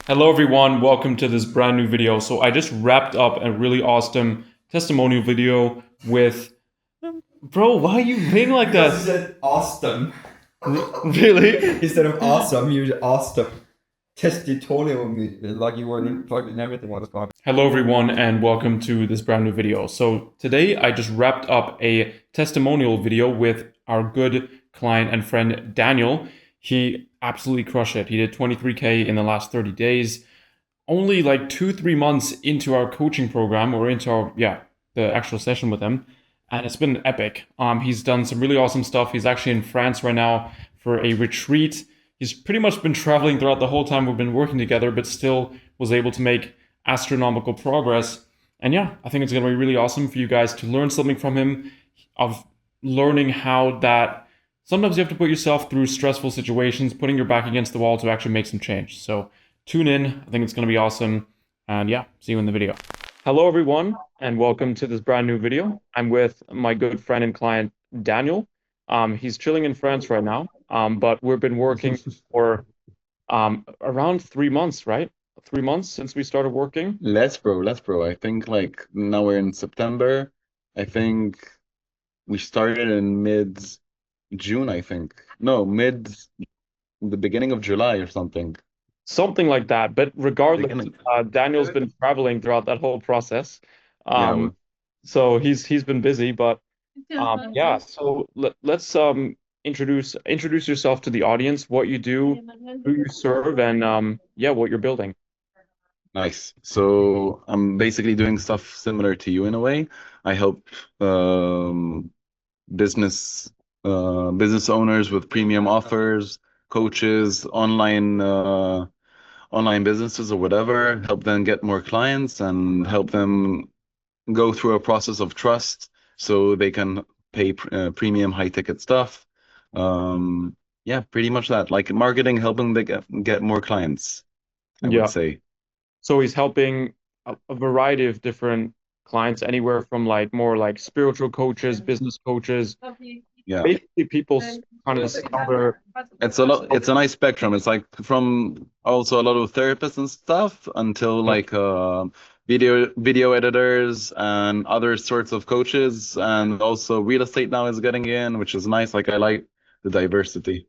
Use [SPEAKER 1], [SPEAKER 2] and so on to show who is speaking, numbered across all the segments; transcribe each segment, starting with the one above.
[SPEAKER 1] Hello everyone, welcome to this brand new video. So I just wrapped up a really awesome testimonial video with Bro, why are you being like
[SPEAKER 2] Because you
[SPEAKER 1] that?
[SPEAKER 2] said awesome.
[SPEAKER 1] Really?
[SPEAKER 2] Instead of awesome, you said awesome. Testimonial me, like you were plugged in everything what is going.
[SPEAKER 1] Hello everyone and welcome to this brand new video. So today I just wrapped up a testimonial video with our good client and friend Daniel. He absolutely crushed it. He did 23K in the last 30 days. Only like 2-3 months into our coaching program or into our the actual session with him, and it's been epic. He's done some really awesome stuff. He's actually in France right now for a retreat. He's pretty much been traveling throughout the whole time we've been working together, but still was able to make astronomical progress. And yeah, I think it's going to be really awesome for you guys to learn something from him, of learning how that sometimes you have to put yourself through stressful situations, putting your back against the wall to actually make some change. So tune in. I think it's going to be awesome. And yeah, see you in the video. Hello, everyone, and welcome to this brand new video. I'm with my good friend and client, Daniel. He's chilling in France right now, but we've been working for around 3 months, right? 3 months since we started working.
[SPEAKER 3] Less, bro. I think like now we're in September. I think we started in mid-June, I think. No, the beginning of July or something.
[SPEAKER 1] Something like that. But regardless,
[SPEAKER 3] Beginning.
[SPEAKER 1] Daniel's been traveling throughout that whole process.
[SPEAKER 3] Yeah,
[SPEAKER 1] Um, so he's been busy, but yeah, so let's introduce yourself to the audience, what you do, who you serve, and yeah, what you're building.
[SPEAKER 3] nice. So I'm basically doing stuff similar to you in a way. I help um business business owners with premium offers, coaches, online businesses or whatever, help them get more clients and help them go through a process of trust so they can pay premium high ticket stuff. Yeah, pretty much that. Like marketing, helping them get more clients, I would
[SPEAKER 1] Yeah.
[SPEAKER 3] say.
[SPEAKER 1] So he's helping a variety of different clients, anywhere from like more like spiritual coaches, business coaches,
[SPEAKER 3] Yeah.
[SPEAKER 1] basically people kind of discover.
[SPEAKER 3] It's a nice spectrum. It's like from also a lot of therapists and stuff until
[SPEAKER 1] Yeah.
[SPEAKER 3] like video editors and other sorts of coaches, and also real estate now is getting in, which is nice. Like I like the diversity.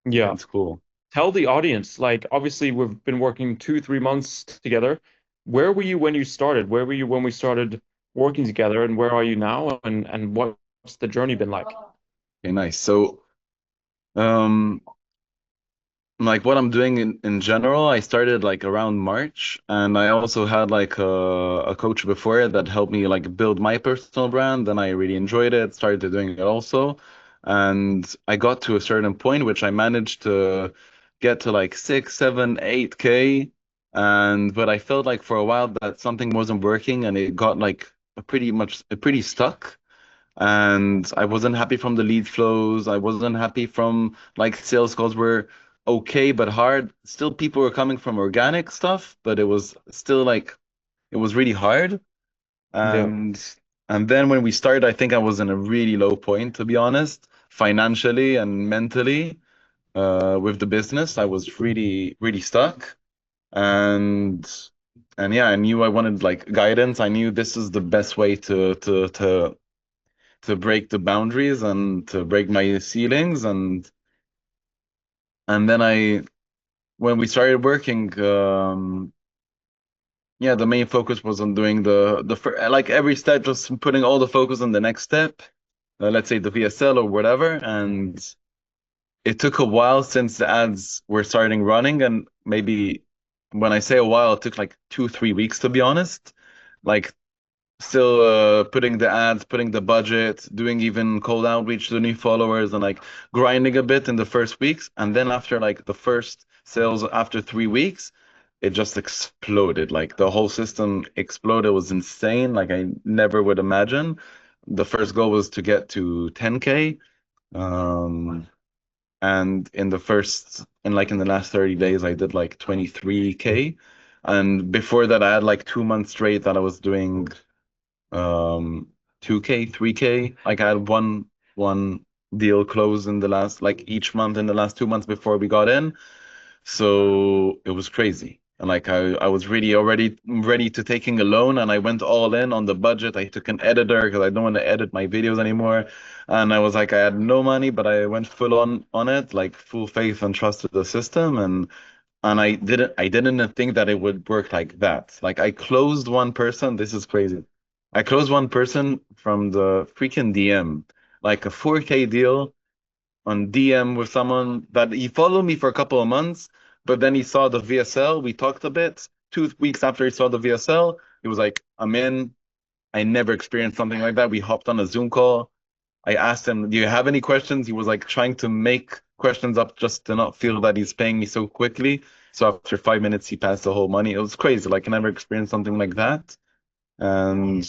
[SPEAKER 1] Yeah.
[SPEAKER 3] It's cool.
[SPEAKER 1] Tell the audience, like obviously we've been working 2-3 months together. Where were you when you started? Where were you when we started working together, and where are you now? And what's the journey been like?
[SPEAKER 3] Okay, nice. So um like what I'm doing in general, I started like around March, and I also had like a coach before it that helped me like build my personal brand. And I really enjoyed it, started doing it also. And I got to a certain point which I managed to get to like 6, 7, 8K. And but I felt like for a while that something wasn't working and it got like pretty stuck. And I wasn't happy from the lead flows. I wasn't happy from like sales calls were okay but hard. Still, people were coming from organic stuff, but it was still like it was really hard.
[SPEAKER 1] Yeah.
[SPEAKER 3] And and then when we started, I think I was in a really low point, to be honest, financially and mentally, with the business. I was really stuck. And and yeah, I knew I wanted like guidance. I knew this is the best way to break the boundaries and to break my ceilings. And then when we started working, yeah, the main focus was on doing like every step, just putting all the focus on the next step, let's say the VSL or whatever. And it took a while since the ads were starting running, and maybe when I say a while, it took like 2, 3 weeks, to be honest. Like still putting the ads, putting the budget, doing even cold outreach to new followers, and like grinding a bit in the first weeks. And then after like the first sales after 3 weeks, it just exploded. Like the whole system exploded. It was insane. Like I never would imagine. The first goal was to get to 10K. Um, and in the last 30 days, I did like 23K. And before that, I had like 2 months straight that I was doing um 2K, 3K. Like I had one deal closed in the last like each month in the last 2 months before we got in. So it was crazy. And like I was really already ready to taking a loan, and I went all in on the budget. I took an editor because I don't want to edit my videos anymore. And I was like, I had no money, but I went full on it, like full faith and trust with the system. And I didn't think that it would work like that. Like I closed one person. This is crazy. I closed one person from the freaking DM, like a 4K deal on DM with someone that he followed me for a couple of months, but then he saw the VSL. We talked a bit. 2 weeks after he saw the VSL, he was like, I'm in. I never experienced something like that. We hopped on a Zoom call. I asked him, do you have any questions? He was like trying to make questions up just to not feel that he's paying me so quickly. So after 5 minutes, he passed the whole money. It was crazy. Like I never experienced something like that. And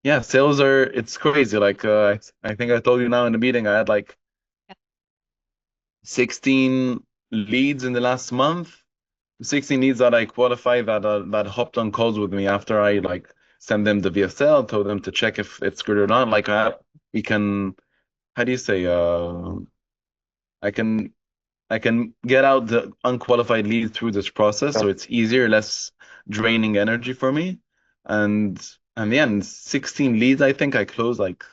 [SPEAKER 3] yeah, sales are, it's crazy. Like I think I told you now in the meeting, I had like 16 leads in the last month. 16 leads that I qualified that hopped on calls with me after I like send them the VSL, told them to check if it's good or not. Like we can, how do you say, I can I can get out the unqualified lead through this process, so it's easier, less draining energy for me. And and yeah, and 16 leads, I think I closed like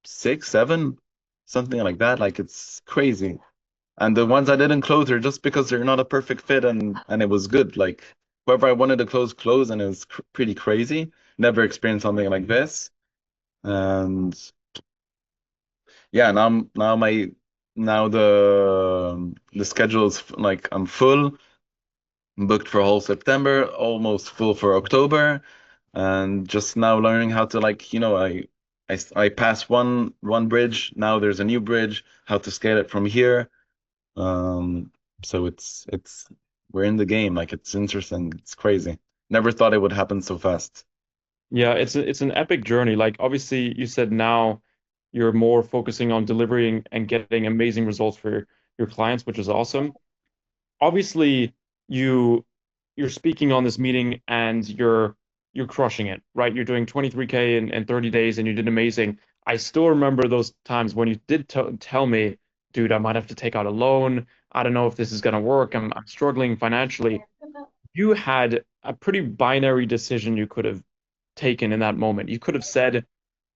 [SPEAKER 3] six, seven, something like that. Like it's crazy. And the ones I didn't close are just because they're not a perfect fit, and it was good. Like whoever I wanted to close, close, and it was pretty crazy. Never experienced something like this. And yeah, now the schedule is like I'm full, booked for whole September, almost full for October, and just now learning how to like, I passed one bridge, now there's a new bridge, how to scale it from here. Um, so it's we're in the game, like it's interesting, it's crazy. Never thought it would happen so fast.
[SPEAKER 1] Yeah, it's an epic journey. Like obviously you said now you're more focusing on delivering and getting amazing results for your clients, which is awesome. Obviously you you're speaking on this meeting and you're crushing it, right? You're doing 23K in 30 days and you did amazing. I still remember those times when you did t tell me, dude, I might have to take out a loan. I don't know if this is gonna work. I'm struggling financially. You had a pretty binary decision you could have taken in that moment. You could have said,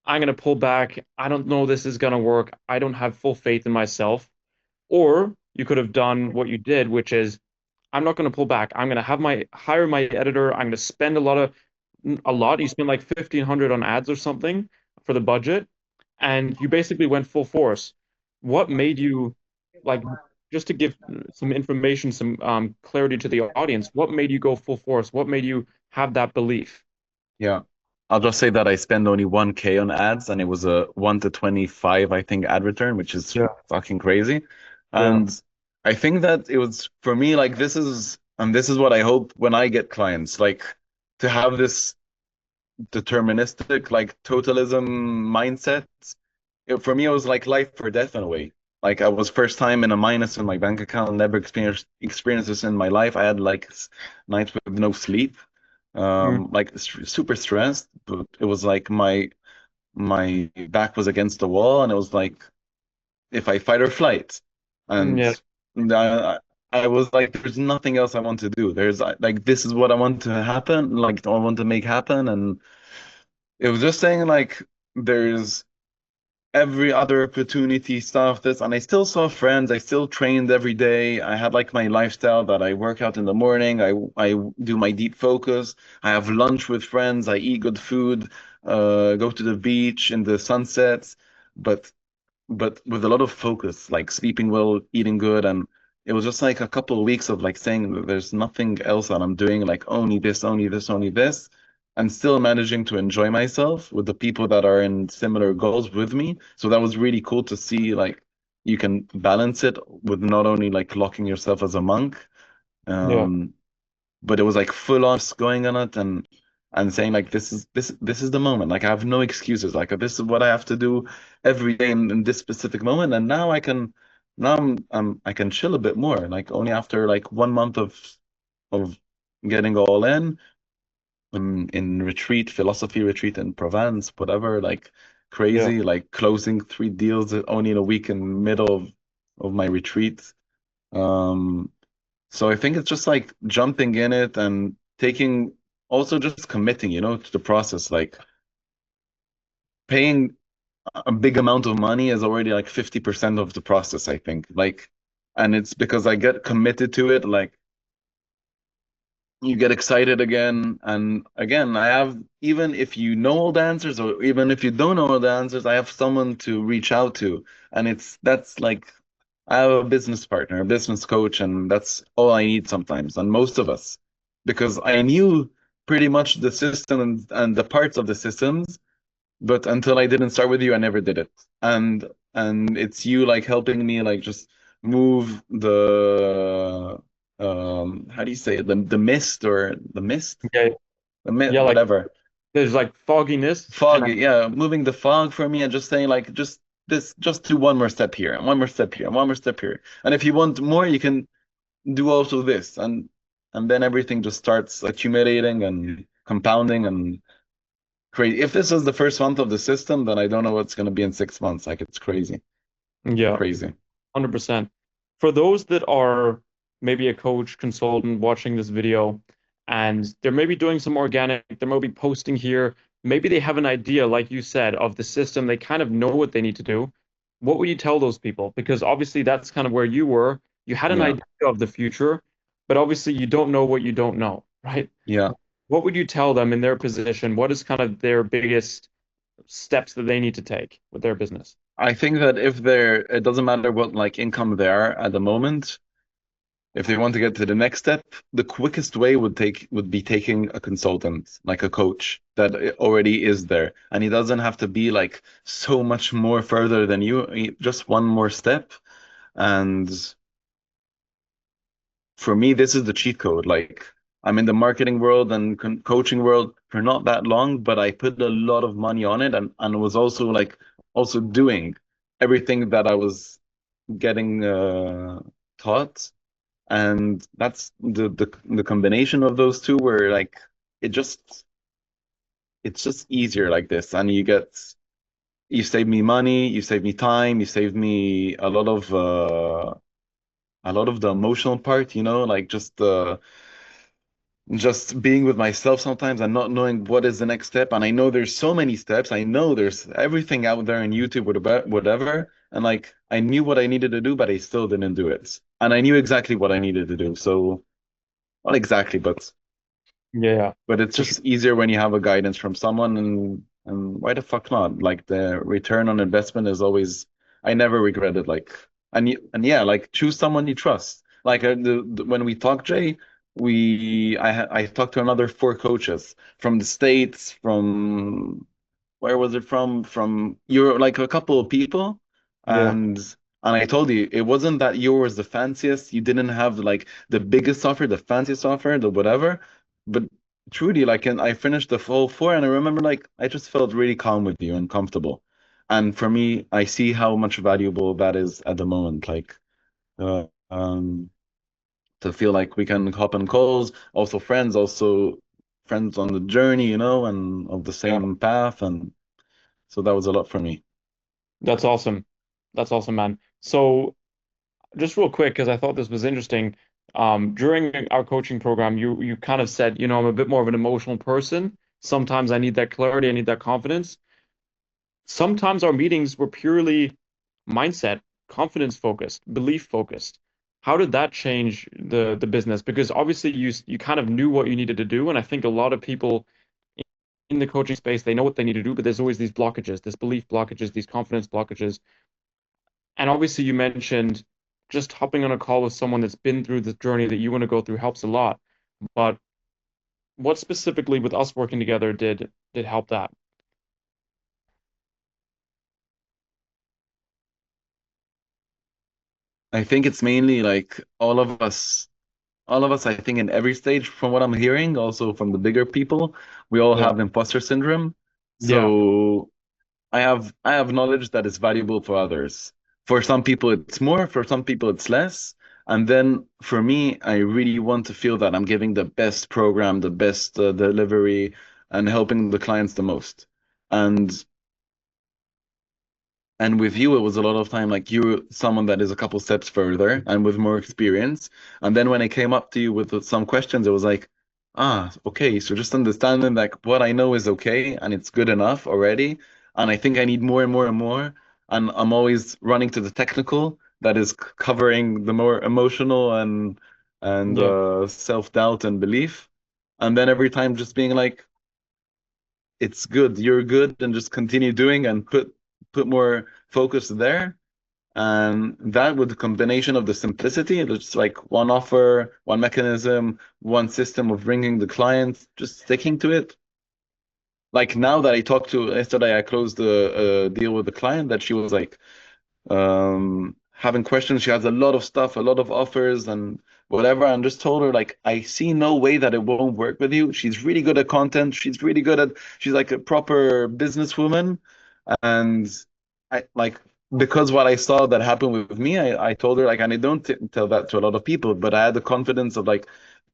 [SPEAKER 1] I'm going to pull back. I don't know this is going to work. I don't have full faith in myself. Or you could have done what you did, which is, I'm not going to pull back. I'm going to have my hire my editor. I'm going to spend a lot. You spent like 1,500 on ads or something for the budget, and you basically went full force. What made you like just to give some information, some clarity to the audience, what made you go full force? What made you have that belief?
[SPEAKER 3] Yeah. I'll just say that I spend only 1K on ads, and it was a 1 to 25, I think, ad return, which is
[SPEAKER 1] Yeah,
[SPEAKER 3] fucking crazy.
[SPEAKER 1] yeah,
[SPEAKER 3] And I think that it was for me like this is what I hope when I get clients, like to have this deterministic, like totalism mindset. For me, it was like life or death in a way. Like I was first time in a minus in my bank account, never experienced this in my life. I had like nights with no sleep,
[SPEAKER 1] mm,
[SPEAKER 3] like super stressed. But it was like my back was against the wall, and it was like if I fight or flight, and
[SPEAKER 1] yeah,
[SPEAKER 3] I, I was like, there's nothing else I want to do. There's like this is what I want to happen, like I want to make happen, and it was just saying like there's every other opportunity stuff this, and I still saw friends, I still trained every day. I had like my lifestyle that I work out in the morning, I do my deep focus, I have lunch with friends, I eat good food, go to the beach in the sunsets, but with a lot of focus, like sleeping well, eating good. And it was just like a couple of weeks of like saying that there's nothing else that I'm doing, like only this, only this, only this, and still managing to enjoy myself with the people that are in similar goals with me. So that was really cool to see like you can balance it with not only like locking yourself as a monk,
[SPEAKER 1] yeah,
[SPEAKER 3] um, but it was like full on going on it, and saying like this is the moment, like I have no excuses, like this is what I have to do every day in this specific moment. And now I can chill a bit more, like only after like 1 month of getting all in retreat, philosophy retreat in Provence, whatever, like
[SPEAKER 1] yeah.
[SPEAKER 3] crazy, like closing 3 deals only in a week in middle of my retreat. um So I think it's just like jumping in it and taking, also just committing, to the process. Like paying a big amount of money is already like 50% of the process, I think. Like, and it's because I get committed to it. Like you get excited again and again. I have, even if you know all the answers or even if you don't know all the answers, I have someone to reach out to. And that's like I have a business partner, a business coach, and that's all I need sometimes, and most of us, because I knew pretty much the system and the parts of the systems, but until I didn't start with you, I never did it. And it's you like helping me like just move the how do you say it? The mist or the mist?
[SPEAKER 1] Yeah,
[SPEAKER 3] The mist,
[SPEAKER 1] yeah, like
[SPEAKER 3] whatever.
[SPEAKER 1] there's like fogginess, and
[SPEAKER 3] Fog, yeah, moving the fog for me and just saying like just do one more step here and one more step here and one more step here. And if you want more, you can do also this. And then everything just starts accumulating and compounding and crazy. If this was the first month of the system, then I don't know what's gonna be in 6 months. Like it's crazy.
[SPEAKER 1] yeah,
[SPEAKER 3] Crazy.
[SPEAKER 1] 100%. For those that are maybe a coach, consultant watching this video, and they're maybe doing some organic, they're maybe posting here, maybe they have an idea, like you said, of the system, they kind of know what they need to do. What would you tell those people? Because obviously that's kind of where you were. You had an
[SPEAKER 3] Yeah.
[SPEAKER 1] idea of the future, but obviously you don't know what you don't know, right?
[SPEAKER 3] Yeah.
[SPEAKER 1] What would you tell them in their position? What is kind of their biggest steps that they need to take with their business?
[SPEAKER 3] I think that if they're, it doesn't matter what like income they are at the moment. If they want to get to the next step, the quickest way would be taking a consultant, like a coach that already is there, and he doesn't have to be like so much more further than you. Just one more step, and for me, this is the cheat code. Like I'm in the marketing world and coaching world for not that long, but I put a lot of money on it, and was also like also doing everything that I was getting taught. And that's the combination of those two where like it just it's just easier like this, and you save me money, you save me time, you save me a lot of the emotional part, like just being with myself sometimes and not knowing what is the next step. And I know there's so many steps. I know there's everything out there on YouTube, whatever. And like I knew what I needed to do, but I still didn't do it. And I knew exactly what I needed to do. So not exactly,
[SPEAKER 1] Yeah,
[SPEAKER 3] but it's
[SPEAKER 1] for sure.
[SPEAKER 3] just easier when you have a guidance from someone, and why the fuck not? Like the return on investment is always, I never regret it. Like and yeah, like choose someone you trust. Like when we talked, Jay, I talked to another four coaches from the States, from where was it from? From Europe, like a couple of people.
[SPEAKER 1] Yeah.
[SPEAKER 3] And I told you, it wasn't that yours was the fanciest. You didn't have like the biggest software, the fanciest software, the whatever. But truly, like, and I finished the full four, and I remember like I just felt really calm with you and comfortable. And for me, I see how much valuable that is at the moment. Like, uh, to feel like we can hop on calls, also friends on the journey, and of the
[SPEAKER 1] Yeah.
[SPEAKER 3] same path. And so that was a lot for me.
[SPEAKER 1] That's awesome. That's awesome, man. So just real quick, because I thought this was interesting. During our coaching program, you kind of said, I'm a bit more of an emotional person. Sometimes I need that clarity, I need that confidence. Sometimes our meetings were purely mindset, confidence focused, belief focused. How did that change the business? Because obviously you kind of knew what you needed to do, and I think a lot of people in the coaching space, they know what they need to do, but there's always these blockages, this belief blockages, these confidence blockages. And obviously, you mentioned just hopping on a call with someone that's been through the journey that you want to go through helps a lot. But what specifically with us working together did help that?
[SPEAKER 3] I think it's mainly like all of us, I think in every stage, from what I'm hearing, also from the bigger people, we all
[SPEAKER 1] Yeah.
[SPEAKER 3] have imposter syndrome.
[SPEAKER 1] Yeah.
[SPEAKER 3] So I have knowledge that is valuable for others. For some people it's more, for some people it's less. And then for me, I really want to feel that I'm giving the best program, the best delivery, and helping the clients the most. And And with you, it was a lot of time like you're someone that is a couple steps further and with more experience. And then when I came up to you with some questions, it was like, ah, okay, so just understanding like what I know is okay and it's good enough already. And I think I need more and more and more. And I'm always running to the technical that is covering the more emotional and
[SPEAKER 1] Yeah.
[SPEAKER 3] self-doubt and belief. And then every time just being like, it's good, you're good, and just continue doing and put more focus there. And that with the combination of the simplicity, it's like one offer, one mechanism, one system of bringing the client, just sticking to it. Like now that I talked to yesterday, I closed the deal with the client that she was like, having questions. She has a lot of stuff, a lot of offers and whatever. And just told her like, I see no way that it won't work with you. She's really good at content. She's really good at. She's like a proper businesswoman, and I like because what I saw that happened with me. I told her like, and I don't tell that to a lot of people, but I had the confidence of like,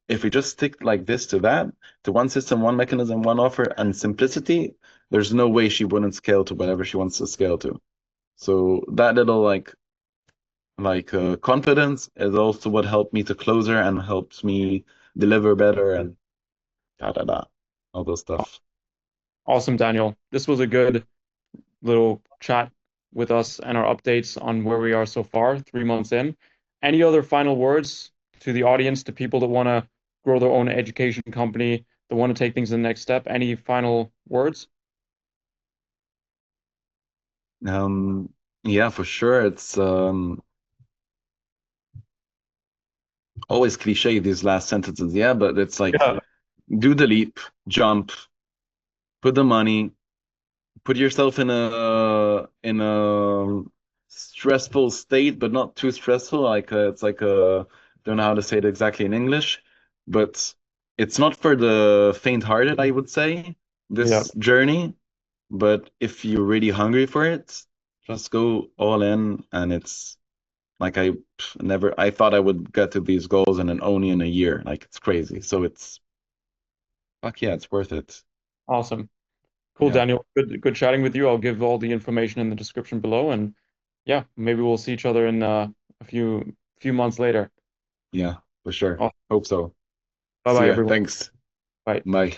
[SPEAKER 3] if we just stick like this to that, to one system, one mechanism, one offer, and simplicity, there's no way she wouldn't scale to whatever she wants to scale to. So that little confidence is also what helped me to close her and helps me deliver better and da da da all those stuff.
[SPEAKER 1] Awesome, Daniel. This was a good little chat with us and our updates on where we are so far, 3 months in. Any other final words to the audience, to people that want to grow their own education company, that want to take things to the next step? Any final words?
[SPEAKER 3] Yeah, for sure. It's always cliche these last sentences, yeah, but it's like
[SPEAKER 1] Yeah.
[SPEAKER 3] do the leap, jump, put the money, put yourself in a stressful state, but not too stressful. Like it's like a don't know how to say it exactly in English, but it's not for the faint-hearted, I would say,
[SPEAKER 1] Yeah.
[SPEAKER 3] this journey. But if you're really hungry for it, just go all in. And it's like I thought I would get to these goals and then only in a year. Like it's crazy. So it's fuck yeah, it's worth it.
[SPEAKER 1] Awesome. Cool,
[SPEAKER 3] Yeah,
[SPEAKER 1] Daniel. Good chatting with you. I'll give all the information in the description below, and yeah, maybe we'll see each other in a few months later.
[SPEAKER 3] yeah, for sure.
[SPEAKER 1] Awesome.
[SPEAKER 3] Hope so.
[SPEAKER 1] Bye
[SPEAKER 3] See
[SPEAKER 1] bye,
[SPEAKER 3] ya.
[SPEAKER 1] everyone.
[SPEAKER 3] Thanks.
[SPEAKER 1] Bye.
[SPEAKER 3] Bye.